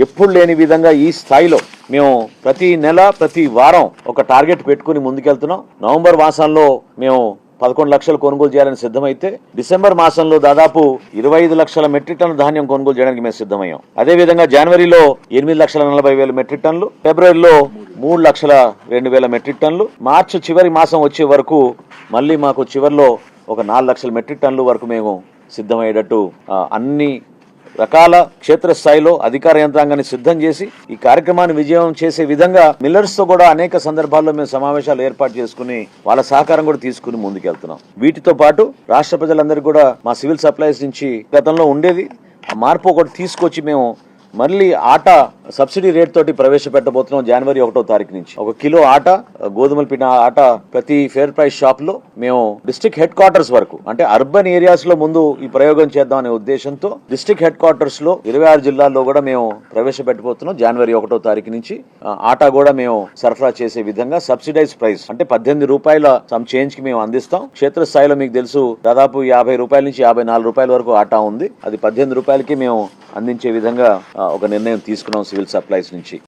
ఎప్పుడు లేని విధంగా ఈ స్థాయిలో మేము ప్రతి నెల ప్రతి వారం ఒక టార్గెట్ పెట్టుకుని ముందుకెళ్తున్నాం. నవంబర్ మాసంలో మేము 11 లక్షలు కొనుగోలు చేయాలని సిద్ధమైతే డిసెంబర్ మాసంలో దాదాపు 25 లక్షల మెట్రిక్ టన్నుల ధాన్యం కొనుగోలు చేయడానికి మేము సిద్ధమయ్యాం. అదేవిధంగా జనవరిలో 8,40,40,000 మెట్రిక్ టన్నులు, ఫిబ్రవరిలో 3,02,000 మెట్రిక్ టన్నులు, మార్చి చివరి మాసం వచ్చే వరకు మళ్ళీ మాకు చివరిలో ఒక 4 లక్షల మెట్రిక్ టన్నుల వరకు మేము సిద్ధమయ్యేటట్టు అన్ని రకాల క్షేత్రస్థాయిలో అధికార యంత్రాంగాన్ని సిద్ధం చేసి ఈ కార్యక్రమాన్ని విజయం చేసే విధంగా మిల్లర్స్ తో కూడా అనేక సందర్భాల్లో మేము సమావేశాలు ఏర్పాటు చేసుకుని వాళ్ళ సహకారం కూడా తీసుకుని ముందుకెళ్తున్నాం. వీటితో పాటు రాష్ట్ర ప్రజలందరికీ కూడా మా సివిల్ సప్లైస్ నుంచి గతంలో ఉండేది ఆ మార్పు ఒకటి తీసుకొచ్చి మేము మళ్ళీ ఆటా సబ్సిడీ రేట్ తోటి ప్రవేశపెట్టబోతున్నాం. జనవరి 1వ తారీఖు నుంచి 1 కిలో ఆటా, గోధుమల పిండి ఆటా ప్రతి ఫేర్ ప్రైస్ షాప్ లో మేము డిస్ట్రిక్ట్ హెడ్ క్వార్టర్స్ వరకు, అంటే అర్బన్ ఏరియాస్ లో ముందు ఈ ప్రయోగం చేద్దాం అనే ఉద్దేశంతో డిస్ట్రిక్ట్ హెడ్ క్వార్టర్స్ లో 26 జిల్లాల్లో కూడా మేము ప్రవేశపెట్టబోతున్నాం. జనవరి 1వ తారీఖు నుంచి ఆటా కూడా మేము సరఫరా చేసే విధంగా సబ్సిడైజ్ ప్రైస్ అంటే 18 రూపాయల సమ్ చేంజ్ కి మేము అందిస్తాం. క్షేత్రస్థాయిలో మీకు తెలుసు దాదాపు 50 రూపాయల నుంచి 54 రూపాయల వరకు ఆటా ఉంది. అది 18 రూపాయలకి మేము అందించే విధంగా ఒక నిర్ణయం తీసుకున్నాం సివిల్ సప్లైస్ నుంచి.